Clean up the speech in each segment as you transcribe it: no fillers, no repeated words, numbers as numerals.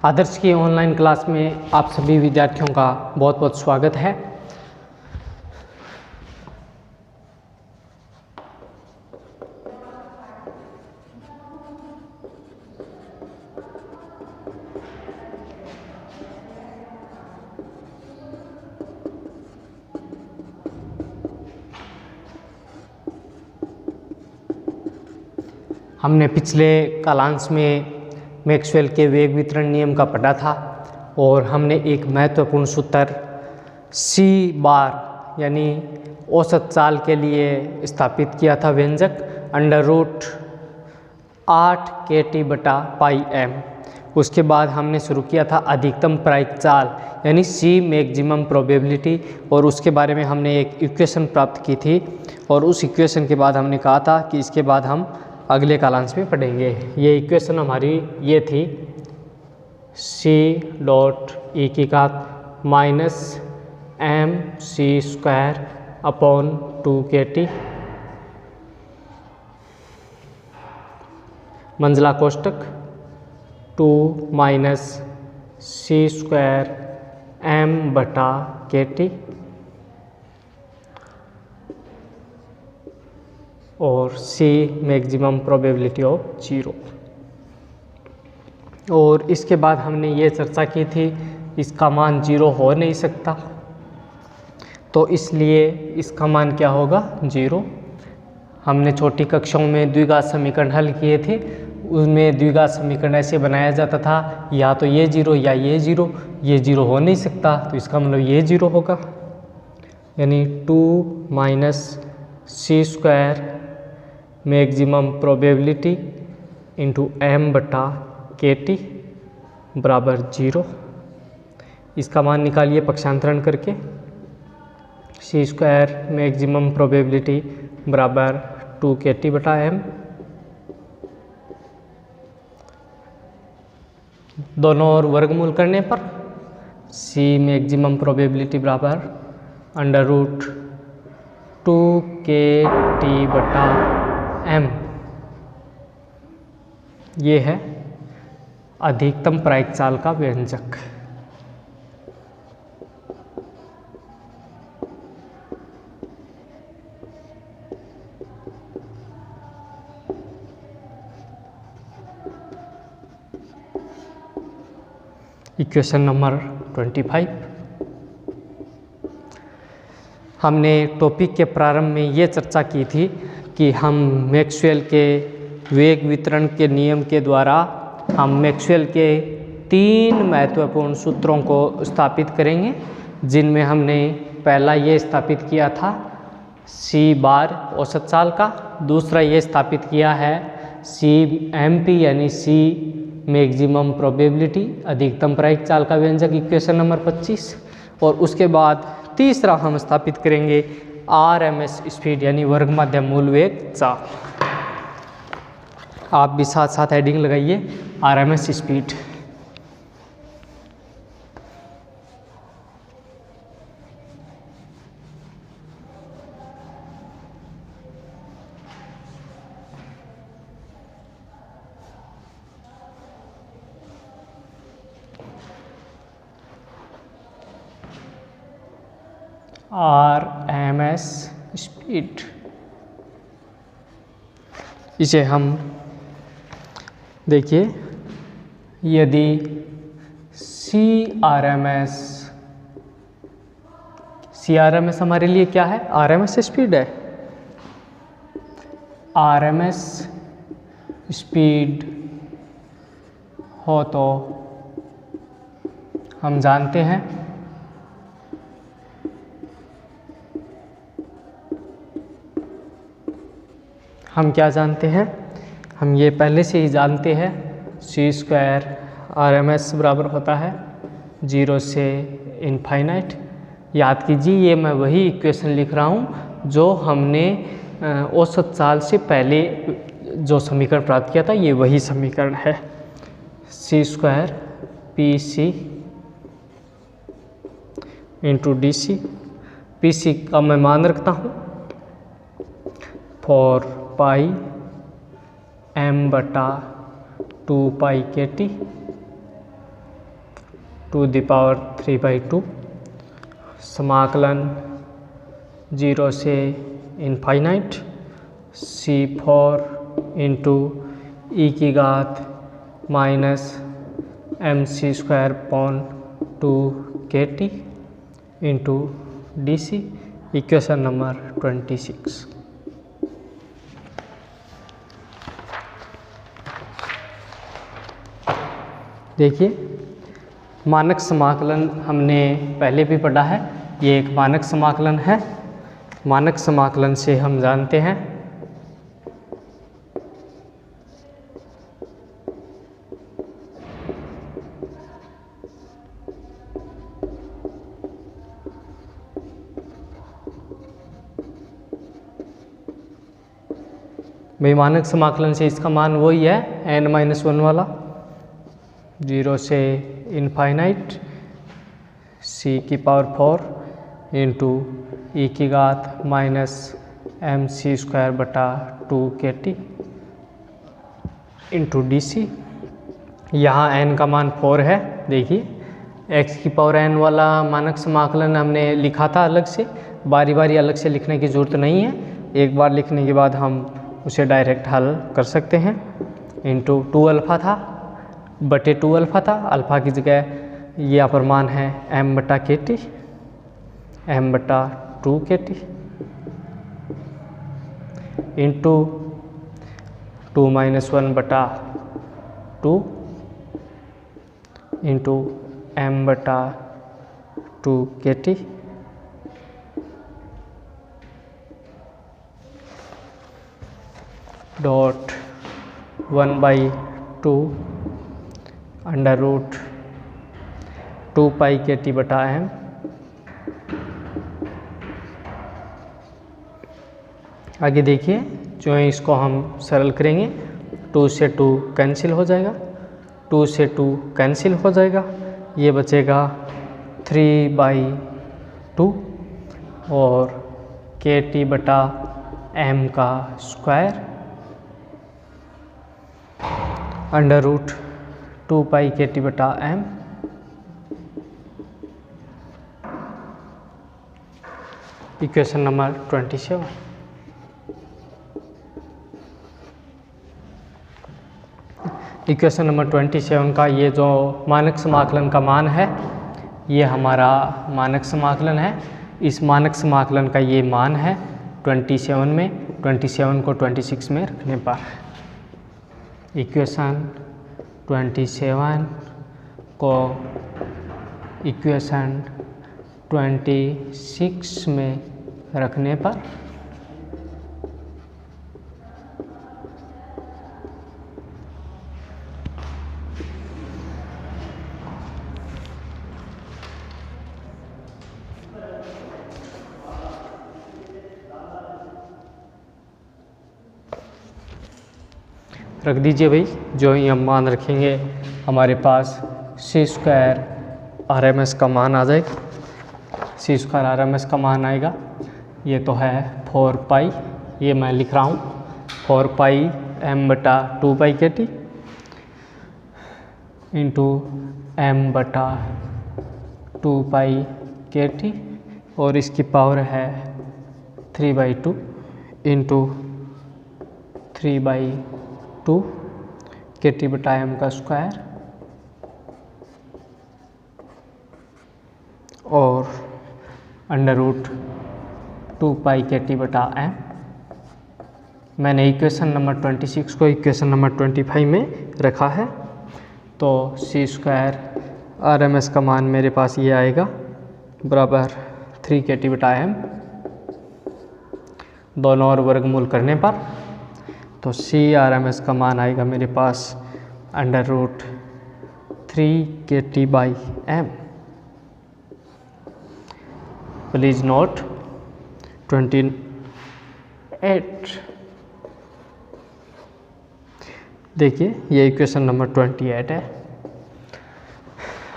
आदर्श की online class में आप सभी विद्यार्थियों का बहुत बहुत स्वागत है। हमने पिछले कालांश में मैक्सवेल के वेग वितरण नियम का पढ़ा था और हमने एक महत्वपूर्ण सूत्र सी बार यानी औसत चाल के लिए स्थापित किया था व्यंजक √8 kT/πm। उसके बाद हमने शुरू किया था अधिकतम प्रायिक चाल यानी सी मैक्सिमम प्रोबेबिलिटी और उसके बारे में हमने एक इक्वेशन प्राप्त की थी और उस इक्वेशन के बाद हमने कहा था कि इसके बाद हम अगले कालांश में पढ़ेंगे। ये इक्वेशन हमारी ये थी c.e⁻(mc²/2kT) मंझला कोष्टक 2 c²m/kT और C मैक्सिमम प्रोबेबिलिटी ऑफ 0। और इसके बाद हमने ये चर्चा की थी इसका मान 0 हो नहीं सकता, तो इसलिए इसका मान क्या होगा 0। हमने छोटी कक्षाओं में द्विघात समीकरण हल किए थे, उसमें द्विघात समीकरण ऐसे बनाया जाता था या तो ये 0 या ये 0, ये 0 हो नहीं सकता तो इसका मतलब ये 0 होगा, यानी 2 c² maximum probability into m/kT बराबर 0। इसका मान निकालिए पक्षांतरण करके, c² मैक्सिमम प्रोबेबिलिटी बराबर 2kT/m। दोनों ओर वर्गमूल करने पर c मैक्सिमम प्रोबेबिलिटी बराबर √2kT/m। ये है अधिकतम प्रायिक चाल का व्यंजक। Equation number 25। हमने टॉपिक के प्रारंभ में ये चर्चा की थी कि हम मैक्सवेल के वेग वितरण के नियम के द्वारा हम मैक्सवेल के 3 महत्वपूर्ण सूत्रों को स्थापित करेंगे, जिनमें हमने पहला ये स्थापित किया था सी बार औसत चाल का, दूसरा ये स्थापित किया है सी MP यानी सी मैक्सिमम प्रोबेबिलिटी अधिकतम प्रायिक चाल का व्यंजक इक्वेशन नंबर 25, और उसके बाद तीसरा हम स्थापित करेंगे RMS स्पीड यानी वर्ग माध्य मूल वेग चाल। आप भी साथ साथ हेडिंग लगाइए RMS स्पीड। RMS स्पीड, इसे हम देखिए, यदि CRMS हमारे लिए क्या है, RMS स्पीड है। RMS स्पीड हो तो हम जानते हैं हम क्या जानते हैं, हम ये पहले से ही जानते हैं c² RMS बराबर होता है 0 से इनफाइनाइट। याद कीजिए ये मैं वही इक्वेशन लिख रहा हूँ जो हमने औसत चाल से पहले जो समीकरण प्राप्त किया था, ये वही समीकरण है c² PC into DC। PC का मैं मान रखता हूँ 4πm/2π kT 2^3/2 समाकलन 0 से infinite C4 into e⁻mc²/2kT into DC, equation number 26। देखिए मानक समाकलन हमने पहले भी पढ़ा है, ये एक मानक समाकलन है। मानक समाकलन से हम जानते हैं भाई मानक समाकलन से इसका मान वही है n-1 वाला 0 से infinite C⁴ into e⁻mc²/2kT into DC। यहाँ n का मान 4 है। देखिए x⁴n वाला मानक समाकलन हमने लिखा था अलग से, बारी बारी अलग से लिखने की ज़रूरत नहीं है, एक बार लिखने के बाद हम उसे डायरेक्ट हल कर सकते हैं। इंटू 2α था बटे 2α था, अल्फ़ा की जगह ये यहाँ पर मान है m/kT, m/2kT into 2-1/2 into m/2kT dot 1/2 √2πkT/m। आगे देखिए जो है इसको हम सरल करेंगे, 2 से 2 कैंसिल हो जाएगा, 2 से 2 कैंसिल हो जाएगा, ये बचेगा 3/2 और kT/m का square √2πkT/m। Equation number 27। Equation number 27 का ये जो मानक समाकलन का मान है, ये हमारा मानक समाकलन है। इस मानक समाकलन का ये मान है 27 में, 27 को 26 में रखने पर इक्वेशन 27 को इक्वेशन 26 में रखने पर रख दीजिए भाई। जो ही हम मान रखेंगे हमारे पास c² RMS का मान आ जाएगा, c² RMS का मान आएगा। ये तो है 4π, ये मैं लिख रहा हूँ 4πm/2πkT इंटू m/2πkT और इसकी पावर है 3/2 इंटू 3/2 kT/m का स्क्वायर और √2πkT/m। मैंने इक्वेशन नंबर 26 को इक्वेशन नंबर 25 में रखा है, तो c² RMS का मान मेरे पास ये आएगा बराबर 3 kT/m। दोनों और वर्गमूल करने पर तो c RMS का मान आएगा मेरे पास √3 kT/m। Please note 28। देखिए ये इक्वेशन नंबर 28 है।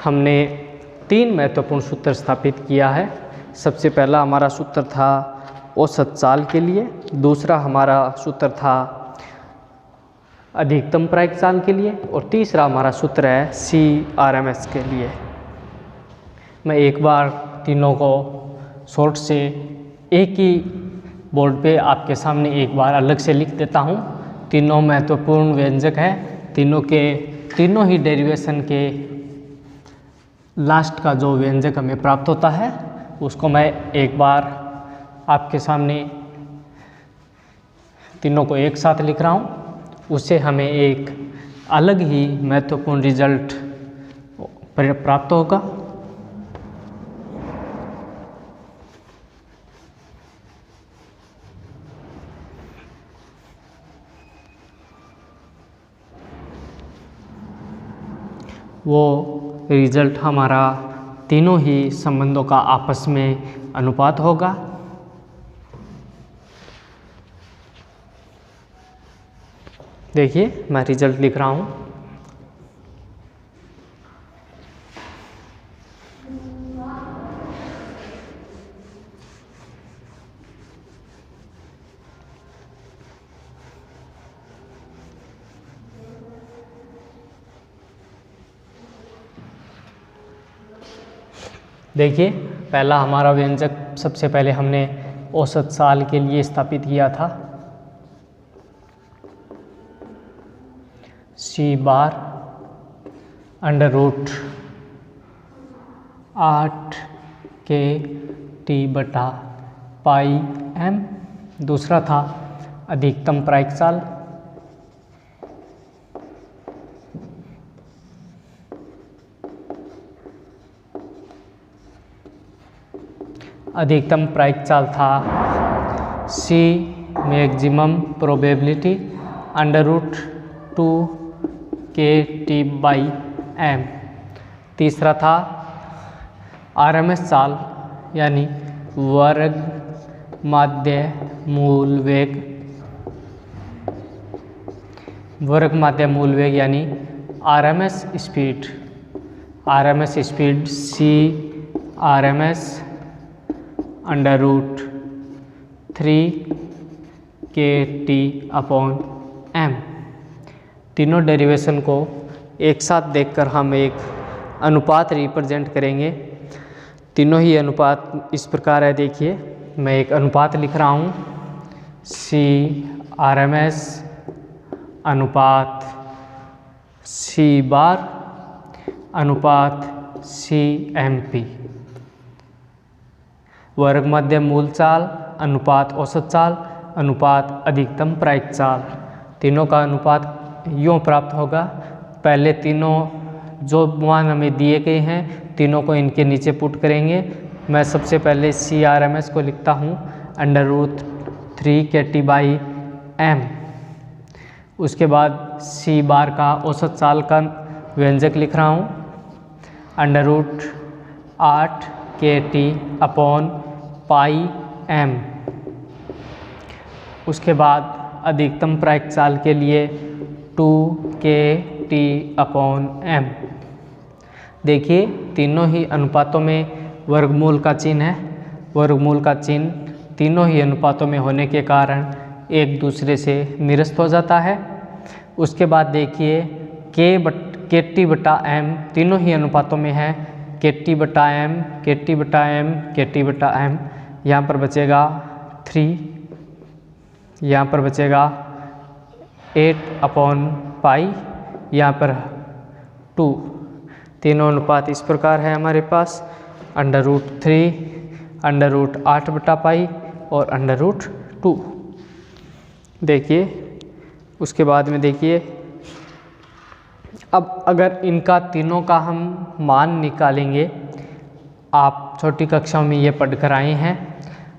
हमने 3 महत्वपूर्ण सूत्र स्थापित किया है। सबसे पहला हमारा सूत्र था औसत चाल के लिए, दूसरा हमारा सूत्र था अधिकतम प्रायिक चाल के लिए और तीसरा हमारा सूत्र है c RMS के लिए। मैं एक बार तीनों को शॉर्ट से एक ही बोर्ड पे आपके सामने एक बार अलग से लिख देता हूँ। तीनों महत्वपूर्ण व्यंजक है, तीनों ही डेरिवेशन के लास्ट का जो व्यंजक हमें प्राप्त होता है उसको मैं एक बार आपके सामने तीनों को एक साथ लिख रहा हूँ। उससे हमें एक अलग ही महत्वपूर्ण रिजल्ट प्राप्त होगा। वो रिजल्ट हमारा तीनों ही संबंधों का आपस में अनुपात होगा। देखिए मैं रिजल्ट लिख रहा हूँ। देखिए पहला हमारा व्यंजक सबसे पहले हमने औसत साल के लिए स्थापित किया था। C बार अंडर रूट 8 के टी बटा पाई m। दूसरा था अधिकतम प्रायिक साल। अधिकतम प्रायिक चाल था C maximum probability under root 2 k T by m। तीसरा था RMS चाल यानी वर्ग माध्य मूल वेग। वर्ग माध्य मूल वेग यानी RMS speed. RMS speed C RMS under root 3 k T upon m। तीनों डेरिवेशन को एक साथ देखकर हम एक अनुपात रिप्रेजेंट करेंगे। तीनों ही अनुपात इस प्रकार है। देखिए मैं एक अनुपात लिख रहा हूँ C RMS अनुपात C बार अनुपात C MP। वर्ग मध्य मूल चाल अनुपात औसत चाल अनुपात अधिकतम प्रायिक चाल। तीनों का अनुपात यूँ प्राप्त होगा। पहले तीनों जो मान हमें दिए गए हैं तीनों को इनके नीचे पुट करेंगे। मैं सबसे पहले C RMS को लिखता हूँ under root 3 k T by m। उसके बाद C बार का औसत चाल का व्यंजक लिख रहा हूँ अंडर रूट 8 के टी अपॉन पाई m। उसके बाद अधिकतम प्रायिक चाल के लिए 2 के टी अपॉन m। देखिए तीनों ही अनुपातों में वर्गमूल का चिन्ह है। वर्गमूल का चिन्ह तीनों ही अनुपातों में होने के कारण एक दूसरे से निरस्त हो जाता है। उसके बाद देखिए के टी बटा m तीनों ही अनुपातों में है। के टी बटा m के टी बटा m के टी बटा m। यहाँ पर बचेगा 3, यहाँ पर बचेगा 8 अपॉन पाई, यहाँ पर 2। तीनों अनुपात इस प्रकार है हमारे पास अंडर रूट 3 अंडर रूट 8 बटा पाई और अंडर रूट 2। देखिए उसके बाद में देखिए अब अगर इनका तीनों का हम मान निकालेंगे, आप छोटी कक्षाओं में ये पढ़ कर आए हैं।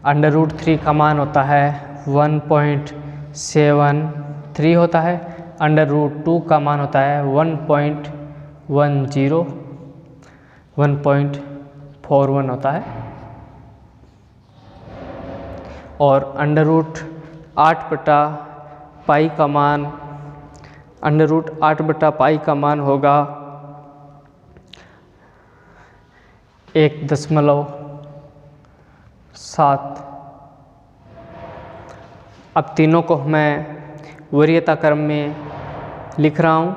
अंडर रूट 3 का मान होता है 1.73 होता है। अंडर रूट 2 का मान होता है 1.41 होता है। और अंडर रूट 8 बटा पाई का मान अंडर रूट 8 बटा पाई का मान होगा 1.7। अब तीनों को मैं वरीयता क्रम में लिख रहा हूँ।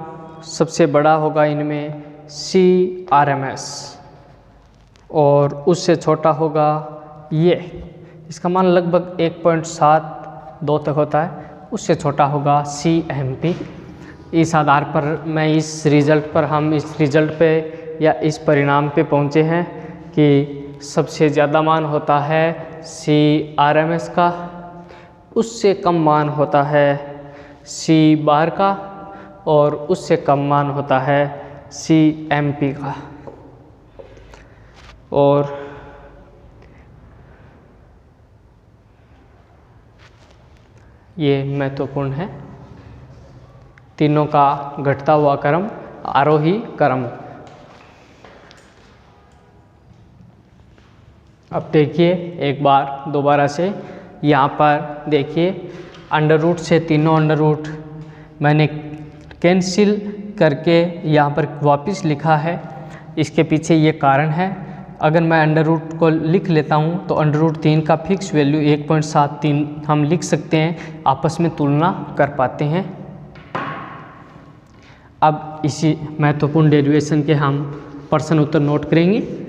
सबसे बड़ा होगा इनमें C RMS और उससे छोटा होगा ये, इसका मान लगभग 1.72 तक होता है, उससे छोटा होगा CMP। इस आधार पर मैं इस रिज़ल्ट पे या इस परिणाम पे पहुँचे हैं कि सबसे ज़्यादा मान होता है CRMS का, उससे कम मान होता है C बार का, और उससे कम मान होता है CMP का। और ये महत्वपूर्ण है, तीनों का घटता हुआ क्रम आरोही क्रम। अब देखिए एक बार दोबारा से, यहाँ पर देखिए अंडर रूट से तीनों अंडर रूट मैंने कैंसिल करके यहाँ पर वापस लिखा है। इसके पीछे ये कारण है, अगर मैं अंडर रूट को लिख लेता हूँ तो अंडर रूट 3 का फिक्स वैल्यू 1.73 हम लिख सकते हैं, आपस में तुलना कर पाते हैं। अब इसी महत्वपूर्ण डेरिवेशन के हम प्रश्न उत्तर नोट करेंगे।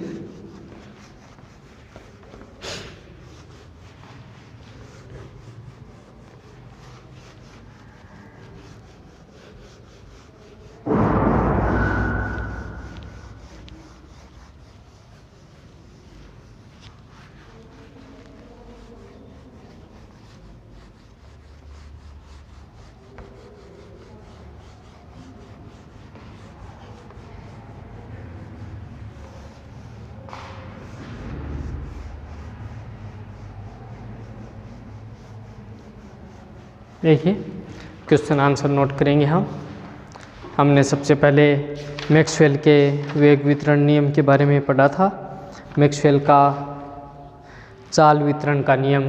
देखिए क्वेश्चन आंसर नोट करेंगे हम। हमने सबसे पहले मैक्सवेल के वेग वितरण नियम के बारे में पढ़ा था। मैक्सवेल का चाल वितरण का नियम,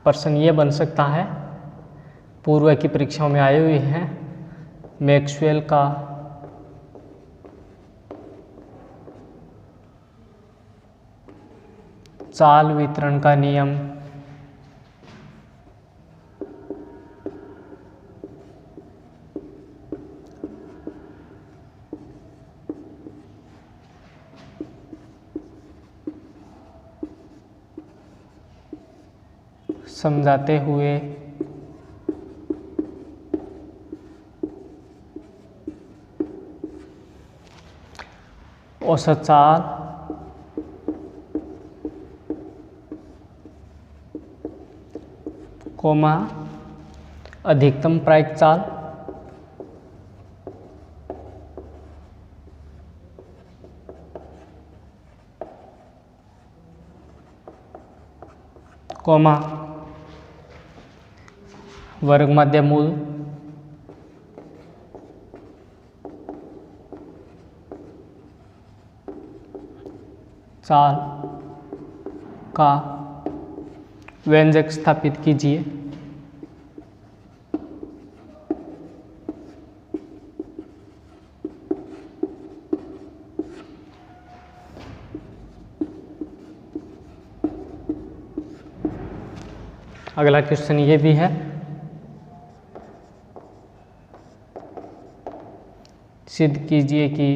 प्रश्न ये बन सकता है, पूर्व की परीक्षाओं में आए हुए हैं। मैक्सवेल का चाल वितरण का नियम समझाते हुए औसत चाल कोमा अधिकतम प्रायिक चाल कोमा वर्ग मध्य मूल चाल का व्यंजक स्थापित कीजिए। अगला क्वेश्चन ये भी है, सिद्ध कीजिए कि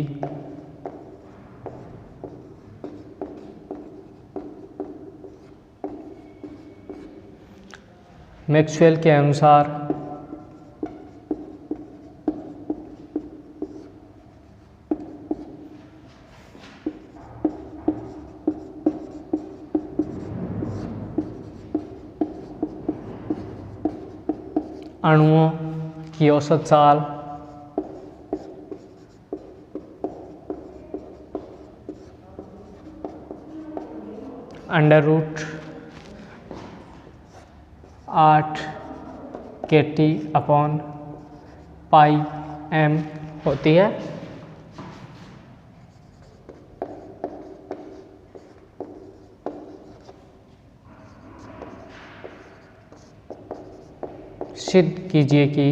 मैक्सवेल के अनुसार अणुओं की औसत चाल अंडर रूट 8 kT/m होती है। सिद्ध कीजिए कि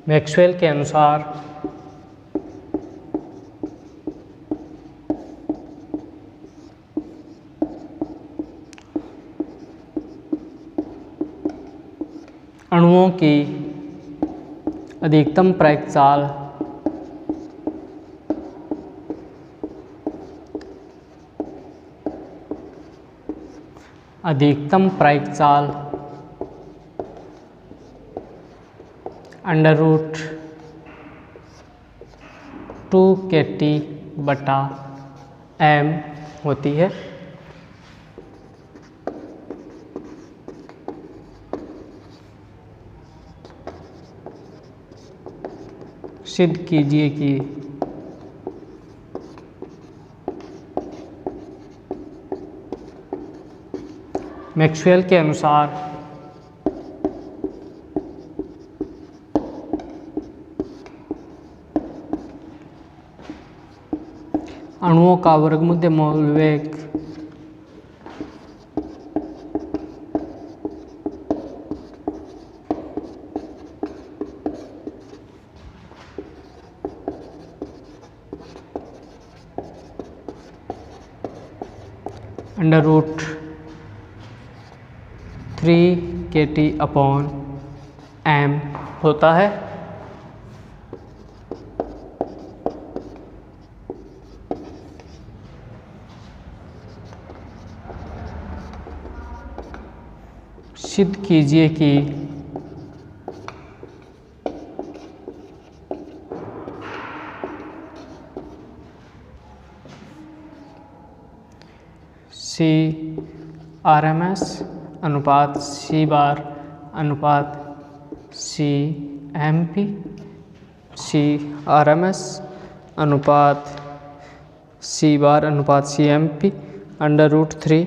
मैक्सवेल के अनुसार अणुओं की अधिकतम प्रायिकचाल √2kT/m होती है। सिद्ध कीजिए कि मैक्सवेल के अनुसार अणुओं का वर्गमूल मोल वेग √3kT/m होता है। सिद्ध कीजिए कि CRMS अनुपात C बार अनुपात CMP, CRMS अनुपात C बार अनुपात CMP √3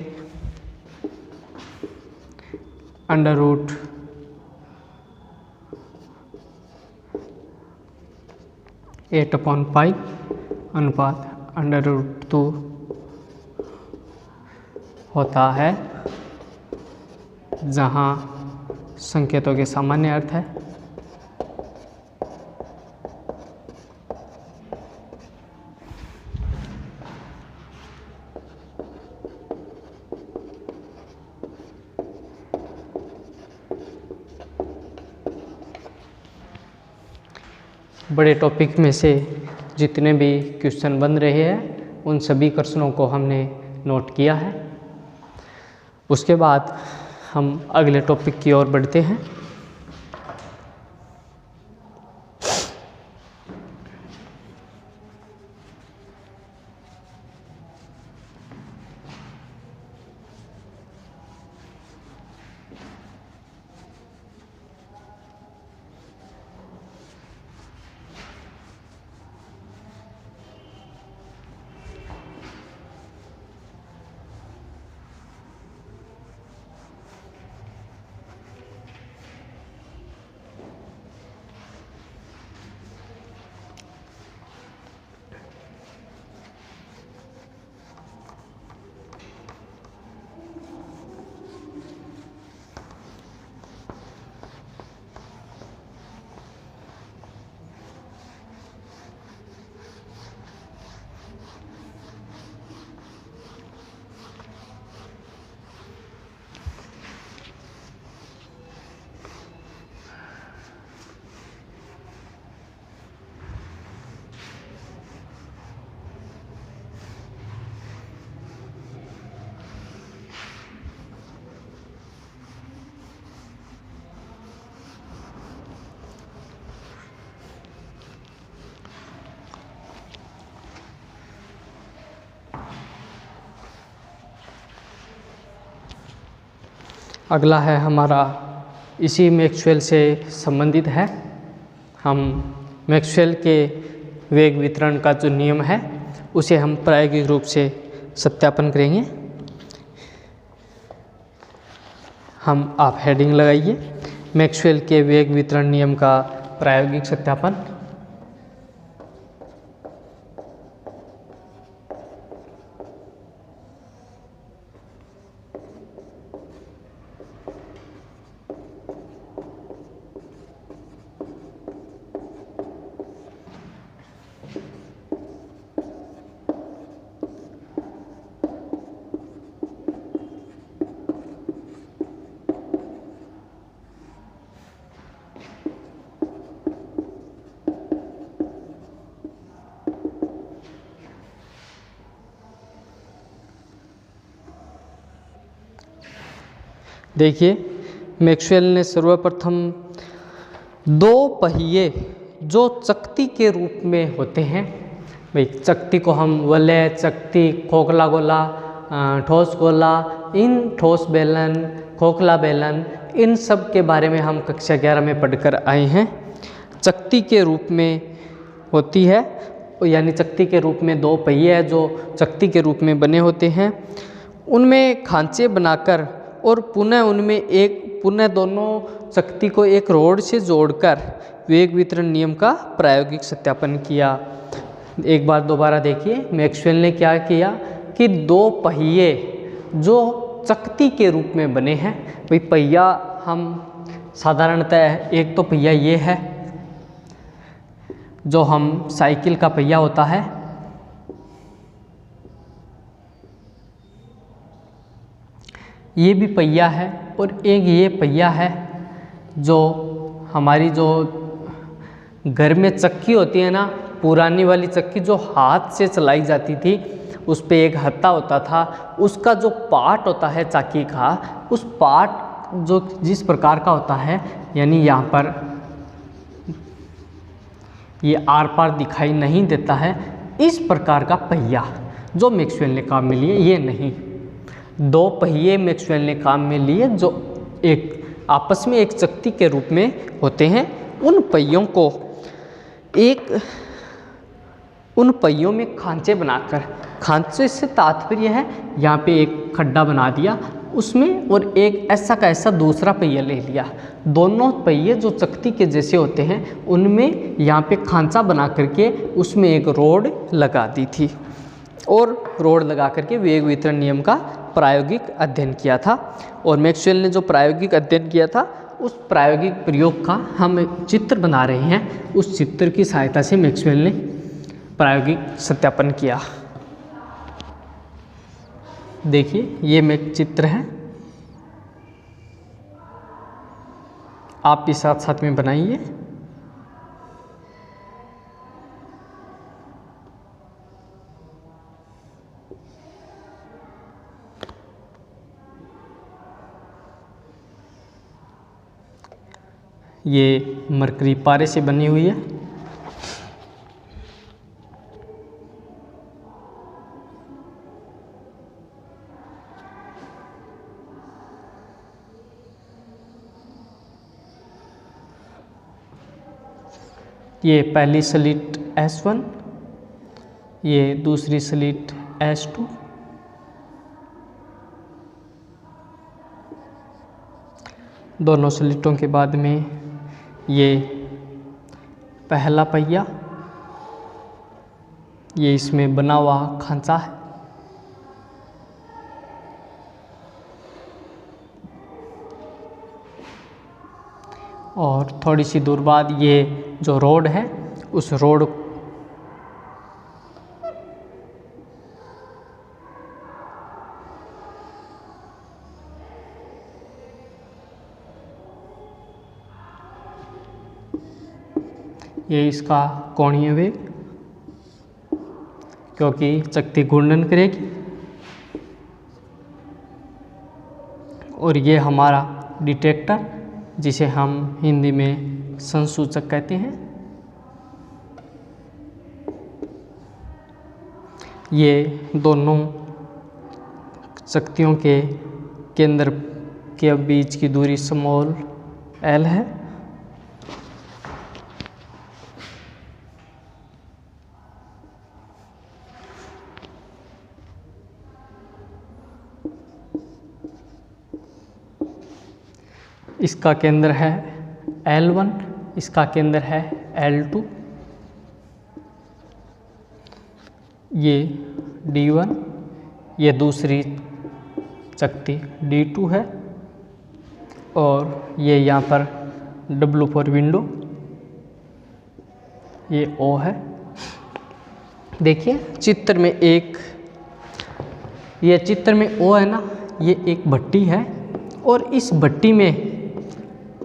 √8/π अनुपात √2 होता है, जहाँ संकेतों के सामान्य अर्थ है। बड़े टॉपिक में से जितने भी क्वेश्चन बन रहे हैं उन सभी क्वेश्चनों को हमने नोट किया है। उसके बाद हम अगले टॉपिक की ओर बढ़ते हैं। अगला है हमारा इसी मैक्सवेल से संबंधित है। हम मैक्सवेल के वेग वितरण का जो नियम है उसे हम प्रायोगिक रूप से सत्यापन करेंगे। आप हेडिंग लगाइए, मैक्सवेल के वेग वितरण नियम का प्रायोगिक सत्यापन। देखिए मैक्सवेल ने सर्वप्रथम दो पहिए जो चकती के रूप में होते हैं, भाई चकती को हम वलय, चकती, खोखला गोला, ठोस गोला, इन ठोस बेलन, खोखला बेलन, इन सब के बारे में हम कक्षा 11 में पढ़कर आए हैं। चकती के रूप में होती है, यानी चकती के रूप में दो पहिए हैं जो चकती के रूप में बने होते हैं, उनमें खांचे बनाकर और पुनः दोनों चकती को एक रोड से जोड़कर वेग वितरण नियम का प्रायोगिक सत्यापन किया। एक बार दोबारा देखिए, मैक्सवेल ने क्या किया कि दो पहिए जो चकती के रूप में बने हैं, भाई पहिया हम साधारणतः एक तो पहिया ये है जो हम साइकिल का पहिया होता है, ये भी पहिया है, और एक ये पहिया है जो हमारी जो घर में चक्की होती है ना, पुरानी वाली चक्की जो हाथ से चलाई जाती थी, उस पे एक हत्था होता था, उसका जो पार्ट होता है चाकी का, उस पार्ट जो जिस प्रकार का होता है, यानी यहाँ पर ये आर पार दिखाई नहीं देता है, इस प्रकार का पहिया जो मैक्सवेल ने काम में लिए, ये नहीं। दो पहिए मैक्सवेल ने काम में लिए जो एक आपस में एक चकती के रूप में होते हैं। उन पहियों में खांचे बनाकर, खांचे से तात्पर्य है यहाँ पे एक खड्डा बना दिया उसमें, और एक ऐसा का ऐसा दूसरा पहिया ले लिया। दोनों पहिए जो चकती के जैसे होते हैं उनमें यहाँ पे खांचा बना करके उसमें एक रोड लगा दी थी, और रोड लगा करके वेग वितरण नियम का प्रायोगिक अध्ययन किया था। और मैक्सवेल ने जो प्रायोगिक अध्ययन किया था, उस प्रायोगिक प्रयोग का हम चित्र बना रहे हैं। उस चित्र की सहायता से मैक्सवेल ने प्रायोगिक सत्यापन किया। देखिए ये चित्र है, आप भी साथ साथ में बनाइए। ये मरकरी पारे से बनी हुई है। ये पहली स्लिट S1, ये दूसरी स्लिट S2, दोनों स्लिटों के बाद में ये पहला पहिया, ये इसमें बना हुआ खांचा है। और थोड़ी सी दूर बाद ये जो रोड है, उस रोड ये इसका कोणीय वेग, क्योंकि चकती घूर्णन करेगी। और ये हमारा डिटेक्टर, जिसे हम हिंदी में संसूचक कहते हैं। ये दोनों चकतियों के केंद्र के बीच की दूरी स्मॉल l है। इसका केंद्र है L1, इसका केंद्र है L2, ये D1, ये दूसरी चकती D2 है, और ये यहाँ पर W फॉर विंडो, ये O है। देखिए चित्र में ये चित्र में O है ना, ये एक भट्टी है, और इस भट्टी में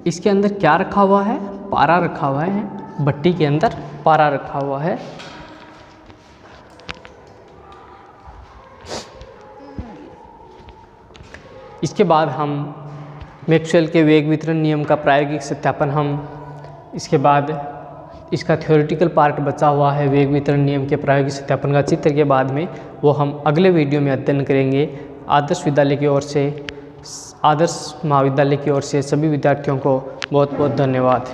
इसके अंदर क्या रखा हुआ है, पारा रखा हुआ है। भट्टी के अंदर पारा रखा हुआ है। इसके बाद हम मैक्सवेल के वेग वितरण नियम का प्रायोगिक सत्यापन हम इसके बाद इसका थ्योरेटिकल पार्ट बचा हुआ है वेग वितरण नियम के प्रायोगिक सत्यापन का चित्र के बाद में, वो हम अगले वीडियो में अध्ययन करेंगे। आदर्श विद्यालय की ओर से, आदर्श महाविद्यालय की ओर से सभी विद्यार्थियों को बहुत बहुत धन्यवाद।